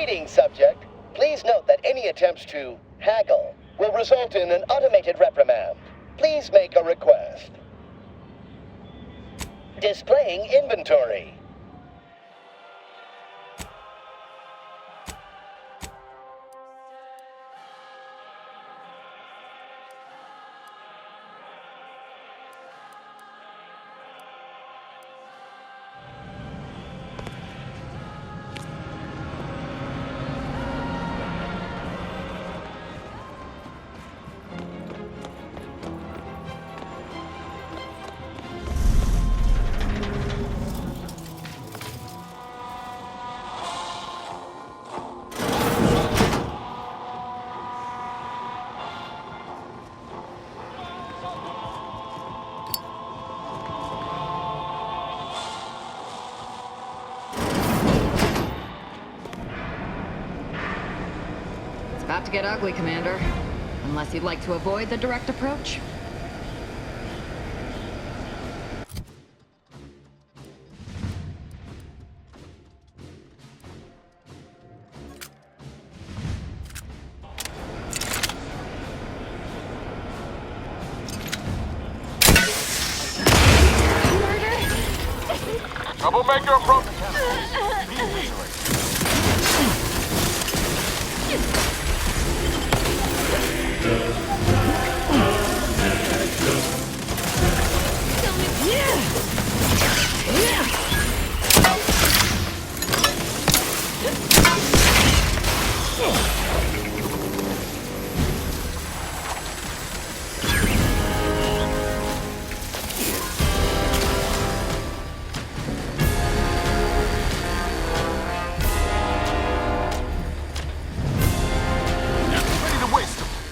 Greetings, subject. Please note that any attempts to haggle will result in an automated reprimand. Please make a request. Displaying inventory. About to get ugly, Commander. Unless you'd like to avoid the direct approach. Troublemaker approach.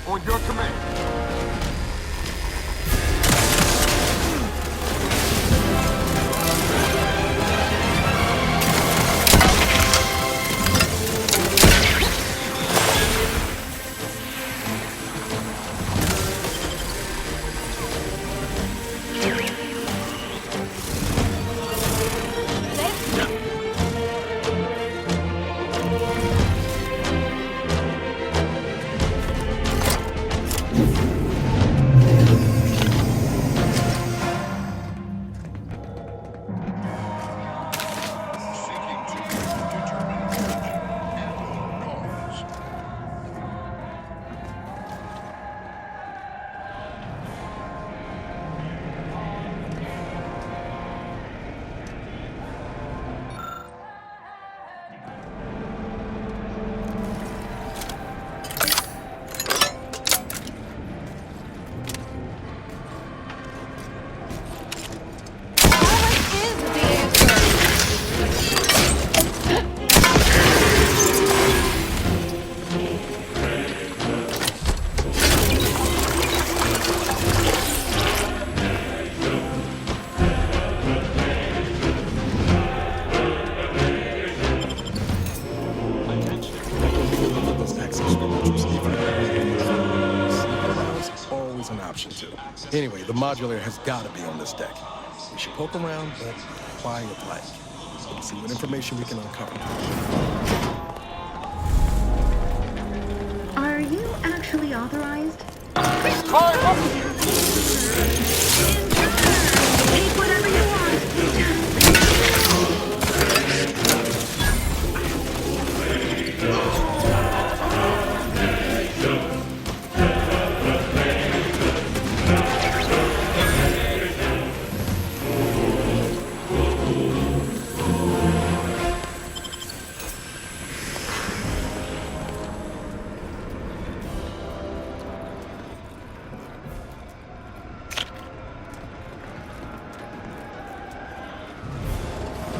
On your command. An option too. Anyway, the modulator has got to be on this deck. We should poke around, but quiet-like. Let's see what information we can uncover. Are you actually authorized? Take whatever you want.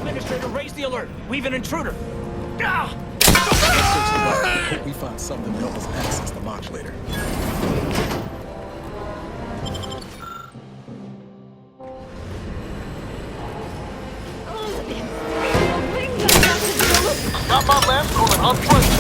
Administrator, raise the alert. We've an intruder. Ah! Hope we find something to help us access the modulator. Got my lamp going unpleasant.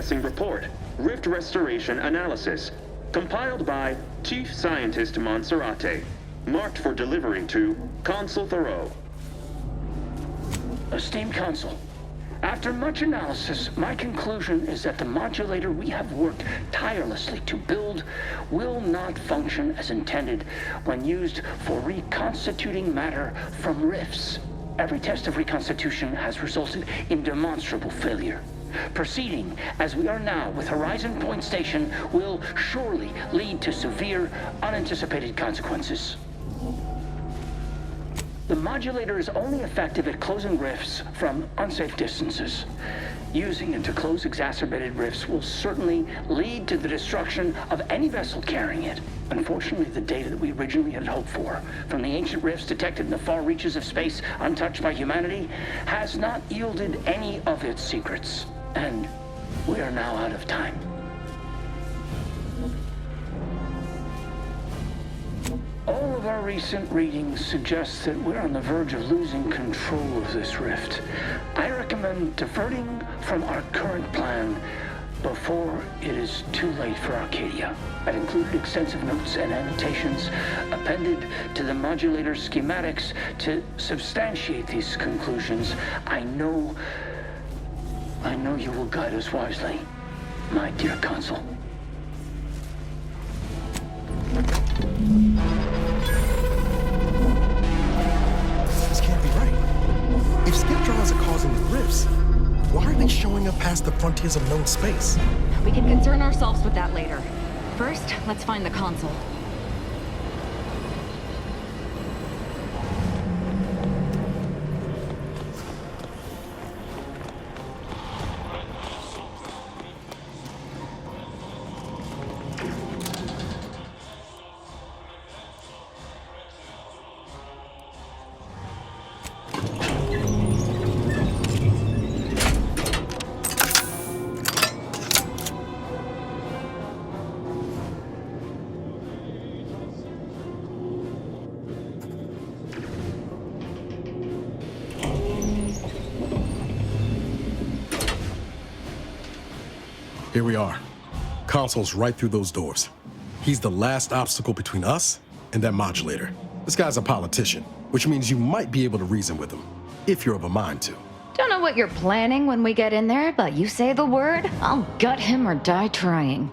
Processing report. Rift restoration analysis. Compiled by Chief Scientist Monserrate. Marked for delivery to Consul Thoreau. Esteemed Consul, after much analysis, my conclusion is that the modulator we have worked tirelessly to build will not function as intended when used for reconstituting matter from rifts. Every test of reconstitution has resulted in demonstrable failure. Proceeding as we are now with Horizon Point Station will surely lead to severe, unanticipated consequences. The modulator is only effective at closing rifts from unsafe distances. Using it to close exacerbated rifts will certainly lead to the destruction of any vessel carrying it. Unfortunately, the data that we originally had hoped for from the ancient rifts detected in the far reaches of space untouched by humanity has not yielded any of its secrets. And we are now out of time. All of our recent readings suggest that we're on the verge of losing control of this rift. I recommend diverting from our current plan before it is too late for Arcadia. I've included extensive notes and annotations appended to the modulator schematics to substantiate these conclusions. I know you will guide us wisely, my dear Consul. This can't be right. If skip drives are causing the rifts, why are they showing up past the frontiers of known space? We can concern ourselves with that later. First, let's find the console. Here we are. Console's right through those doors. He's the last obstacle between us and that modulator. This guy's a politician, which means you might be able to reason with him, if you're of a mind to. Don't know what you're planning when we get in there, but you say the word, I'll gut him or die trying.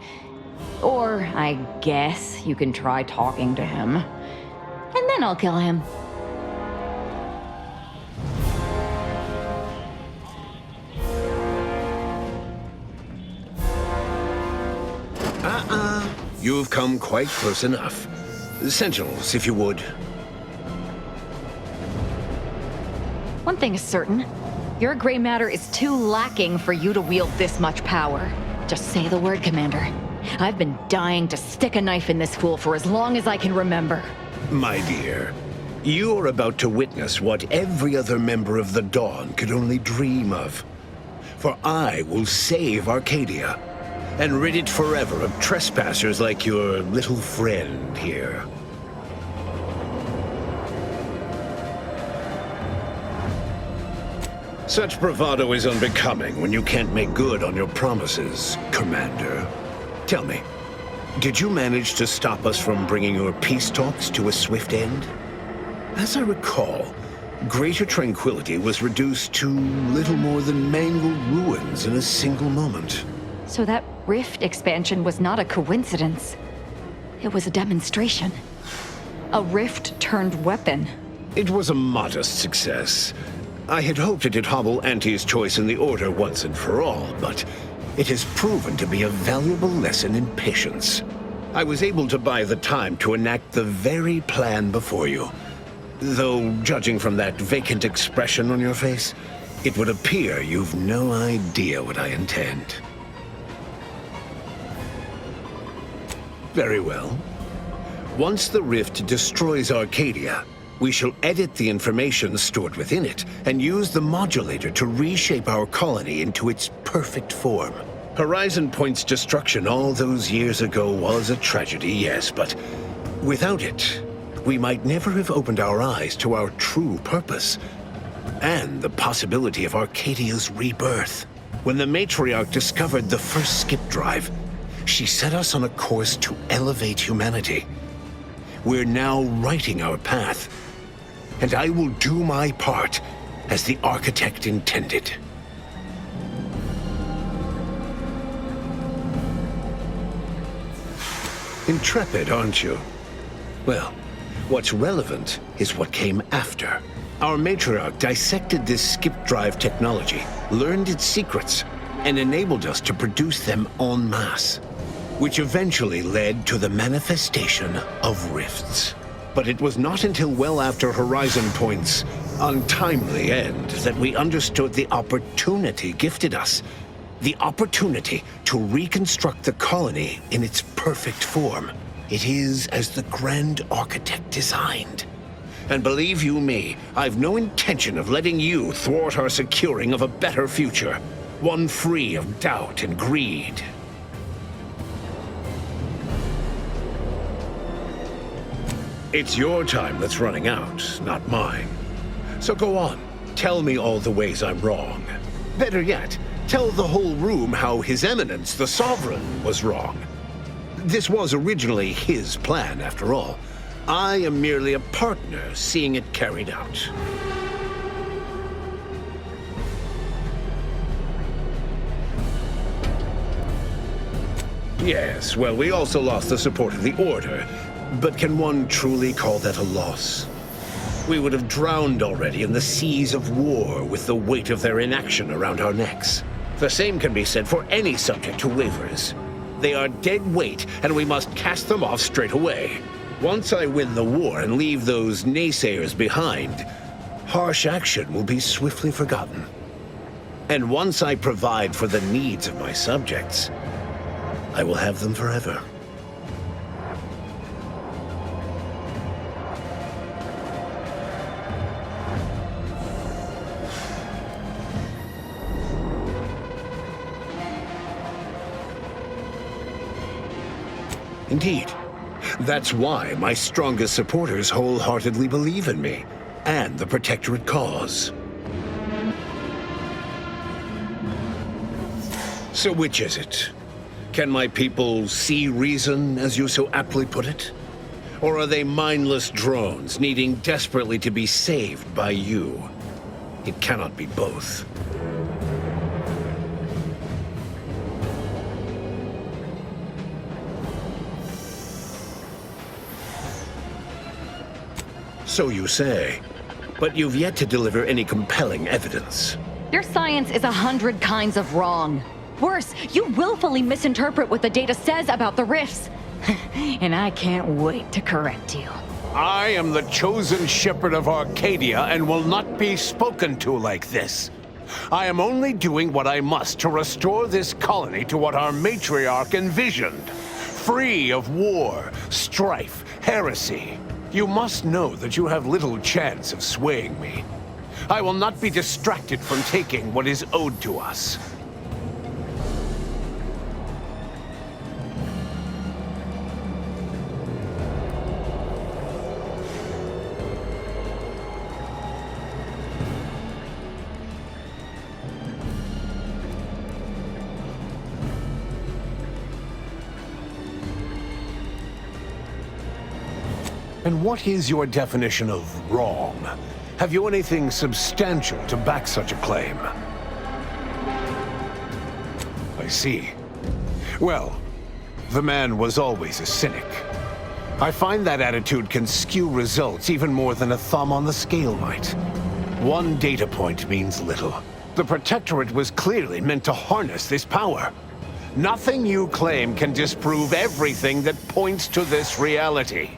Or, I guess, you can try talking to him. And then I'll kill him. You've come quite close enough. Sentinels, if you would. One thing is certain. Your gray matter is too lacking for you to wield this much power. Just say the word, Commander. I've been dying to stick a knife in this fool for as long as I can remember. My dear, you're about to witness what every other member of the Dawn could only dream of. For I will save Arcadia, and rid it forever of trespassers like your little friend here. Such bravado is unbecoming when you can't make good on your promises, Commander. Tell me, did you manage to stop us from bringing your peace talks to a swift end? As I recall, Greater Tranquility was reduced to little more than mangled ruins in a single moment. So that rift expansion was not a coincidence. It was a demonstration. A rift-turned weapon. It was a modest success. I had hoped it'd hobble Auntie's choice in the Order once and for all, but it has proven to be a valuable lesson in patience. I was able to buy the time to enact the very plan before you. Though, judging from that vacant expression on your face, it would appear you've no idea what I intend. Very well. Once the rift destroys Arcadia, we shall edit the information stored within it and use the modulator to reshape our colony into its perfect form. Horizon Point's destruction all those years ago was a tragedy, yes, but without it, we might never have opened our eyes to our true purpose and the possibility of Arcadia's rebirth. When the matriarch discovered the first skip drive, she set us on a course to elevate humanity. We're now writing our path, and I will do my part as the architect intended. Intrepid, aren't you? Well, what's relevant is what came after. Our matriarch dissected this skip drive technology, learned its secrets, and enabled us to produce them en masse, which eventually led to the manifestation of rifts. But it was not until well after Horizon Point's untimely end that we understood the opportunity gifted us. The opportunity to reconstruct the colony in its perfect form. It is as the Grand Architect designed. And believe you me, I've no intention of letting you thwart our securing of a better future. One free of doubt and greed. It's your time that's running out, not mine. So go on, tell me all the ways I'm wrong. Better yet, tell the whole room how His Eminence, the Sovereign, was wrong. This was originally his plan, after all. I am merely a partner seeing it carried out. Yes, well, we also lost the support of the Order. But can one truly call that a loss? We would have drowned already in the seas of war with the weight of their inaction around our necks. The same can be said for any subject who wavers. They are dead weight, and we must cast them off straight away. Once I win the war and leave those naysayers behind, harsh action will be swiftly forgotten. And once I provide for the needs of my subjects, I will have them forever. Indeed. That's why my strongest supporters wholeheartedly believe in me, and the Protectorate cause. So which is it? Can my people see reason, as you so aptly put it? Or are they mindless drones needing desperately to be saved by you? It cannot be both. So you say, but you've yet to deliver any compelling evidence. Your science is 100 kinds of wrong. Worse, you willfully misinterpret what the data says about the rifts. And I can't wait to correct you. I am the chosen shepherd of Arcadia and will not be spoken to like this. I am only doing what I must to restore this colony to what our matriarch envisioned. Free of war, strife, heresy. You must know that you have little chance of swaying me. I will not be distracted from taking what is owed to us. And what is your definition of wrong? Have you anything substantial to back such a claim? I see. Well, the man was always a cynic. I find that attitude can skew results even more than a thumb on the scale might. One data point means little. The Protectorate was clearly meant to harness this power. Nothing you claim can disprove everything that points to this reality.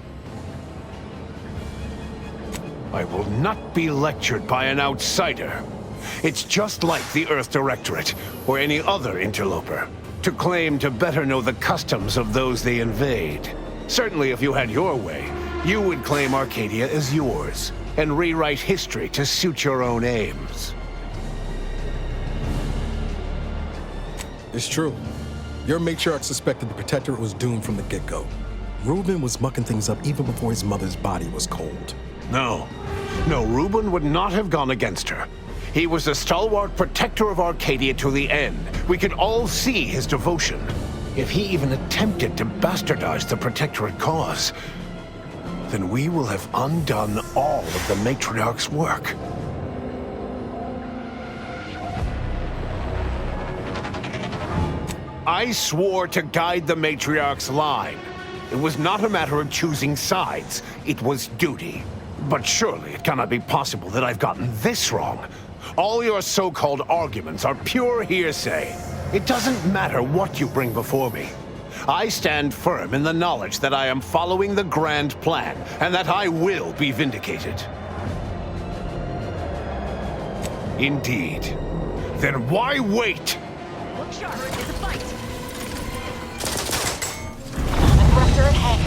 I will not be lectured by an outsider. It's just like the Earth Directorate, or any other interloper, to claim to better know the customs of those they invade. Certainly if you had your way, you would claim Arcadia as yours, and rewrite history to suit your own aims. It's true. Your matriarch suspected the Protectorate was doomed from the get-go. Reuben was mucking things up even before his mother's body was cold. No, Reuben would not have gone against her. He was a stalwart protector of Arcadia to the end. We could all see his devotion. If he even attempted to bastardize the Protectorate cause, then we will have undone all of the Matriarch's work. I swore to guide the Matriarch's line. It was not a matter of choosing sides, it was duty. But surely it cannot be possible that I've gotten this wrong. All your so-called arguments are pure hearsay. It doesn't matter what you bring before me. I stand firm in the knowledge that I am following the grand plan, and that I will be vindicated. Indeed. Then why wait? Look sharp, there's a fight! Interrupter ahead.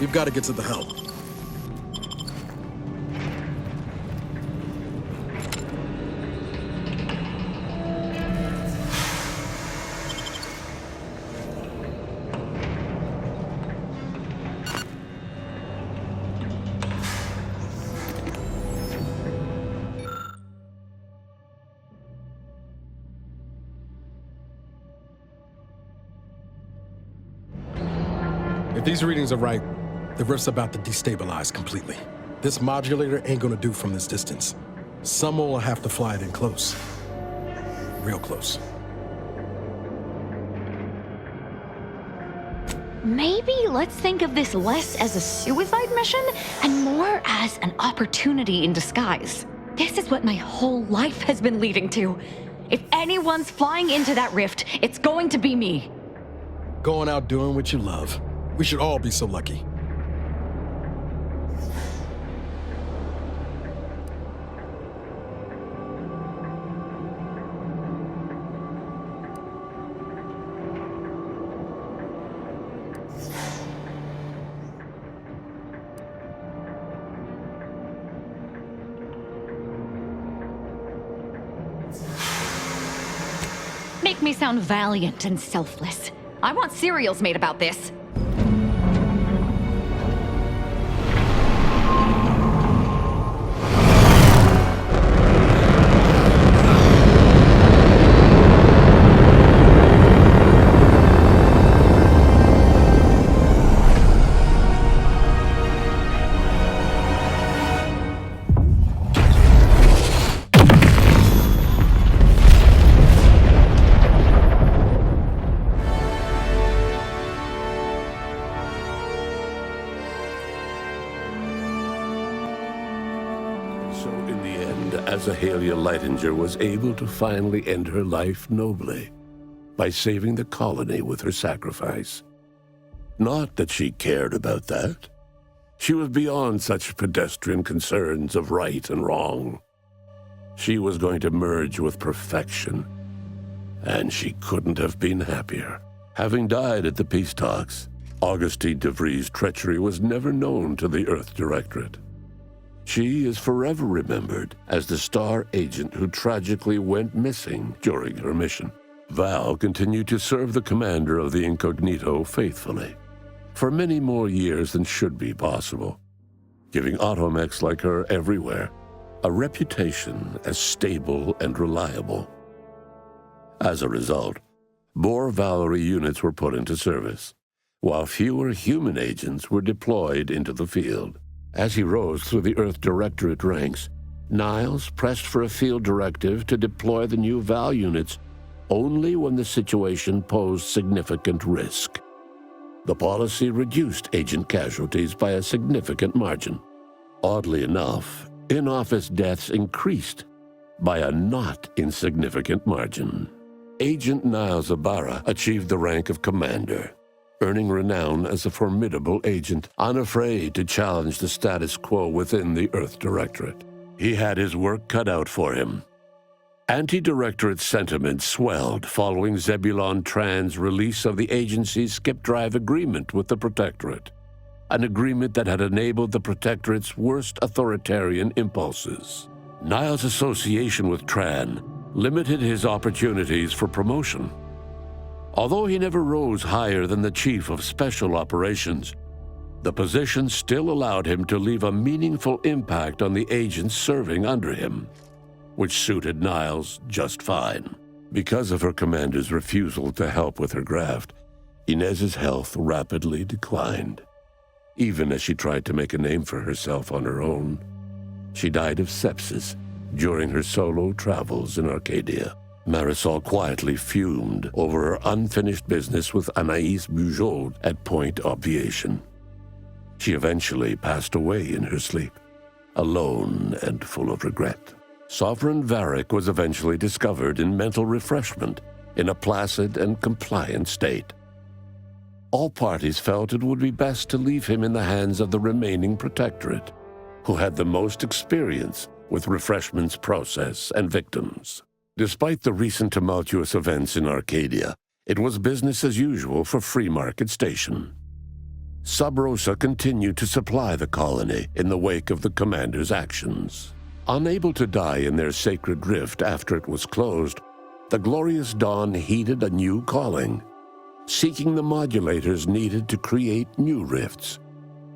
We've got to get to the helm. If these readings are right, the rift's about to destabilize completely. This modulator ain't gonna do from this distance. Someone will have to fly it in close. Real close. Maybe let's think of this less as a suicide mission and more as an opportunity in disguise. This is what my whole life has been leading to. If anyone's flying into that rift, it's going to be me. Going out doing what you love. We should all be so lucky. Make me sound valiant and selfless. I want serials made about this. So in the end, Azahalia Lightinger was able to finally end her life nobly by saving the colony with her sacrifice. Not that she cared about that. She was beyond such pedestrian concerns of right and wrong. She was going to merge with perfection, and she couldn't have been happier. Having died at the peace talks, Augustine DeVries' treachery was never known to the Earth Directorate. She is forever remembered as the star agent who tragically went missing during her mission. Val continued to serve the commander of the Incognito faithfully for many more years than should be possible, giving automechs like her everywhere a reputation as stable and reliable. As a result, more Valerie units were put into service, while fewer human agents were deployed into the field. As he rose through the Earth Directorate ranks, Niles pressed for a field directive to deploy the new Val units only when the situation posed significant risk. The policy reduced agent casualties by a significant margin. Oddly enough, in-office deaths increased by a not insignificant margin. Agent Niles Ibarra achieved the rank of commander, earning renown as a formidable agent, unafraid to challenge the status quo within the Earth Directorate. He had his work cut out for him. Anti-Directorate sentiment swelled following Zebulon Tran's release of the agency's skip drive agreement with the Protectorate, an agreement that had enabled the Protectorate's worst authoritarian impulses. Niles' association with Tran limited his opportunities for promotion. Although he never rose higher than the Chief of Special Operations, the position still allowed him to leave a meaningful impact on the agents serving under him, which suited Niles just fine. Because of her commander's refusal to help with her graft, Inez's health rapidly declined. Even as she tried to make a name for herself on her own, she died of sepsis during her solo travels in Arcadia. Marisol quietly fumed over her unfinished business with Anaïs Bujold at Point Obviation. She eventually passed away in her sleep, alone and full of regret. Sovereign Varric was eventually discovered in mental refreshment in a placid and compliant state. All parties felt it would be best to leave him in the hands of the remaining Protectorate, who had the most experience with refreshment's process and victims. Despite the recent tumultuous events in Arcadia, it was business as usual for Free Market Station. Sub Rosa continued to supply the colony in the wake of the commander's actions. Unable to die in their sacred rift after it was closed, the Glorious Dawn heeded a new calling, seeking the modulators needed to create new rifts,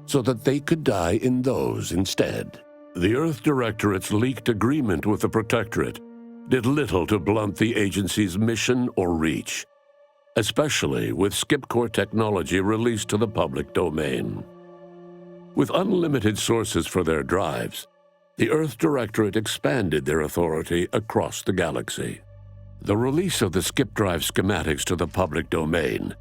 so that they could die in those instead. The Earth Directorate's leaked agreement with the Protectorate did little to blunt the agency's mission or reach, especially with skip-core technology released to the public domain. With unlimited sources for their drives, the Earth Directorate expanded their authority across the galaxy. The release of the skip drive schematics to the public domain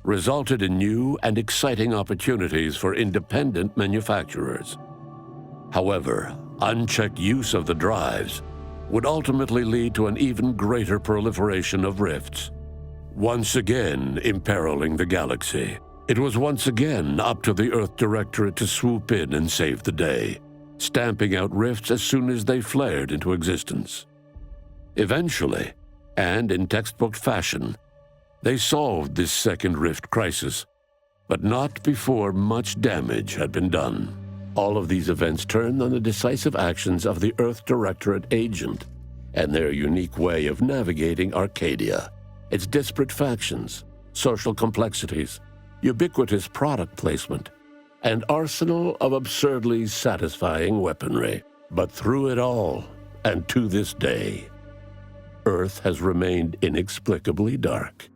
resulted in new and exciting opportunities for independent manufacturers. However, unchecked use of the drives would ultimately lead to an even greater proliferation of rifts, once again imperiling the galaxy. It was once again up to the Earth Directorate to swoop in and save the day, stamping out rifts as soon as they flared into existence. Eventually, and in textbook fashion, they solved this second rift crisis, but not before much damage had been done. All of these events turned on the decisive actions of the Earth Directorate agent and their unique way of navigating Arcadia, its disparate factions, social complexities, ubiquitous product placement, and arsenal of absurdly satisfying weaponry. But through it all, and to this day, Earth has remained inexplicably dark.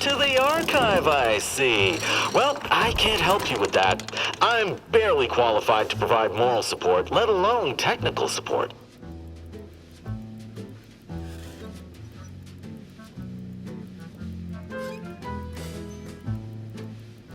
to the archive, I see. Well, I can't help you with that. I'm barely qualified to provide moral support, let alone technical support.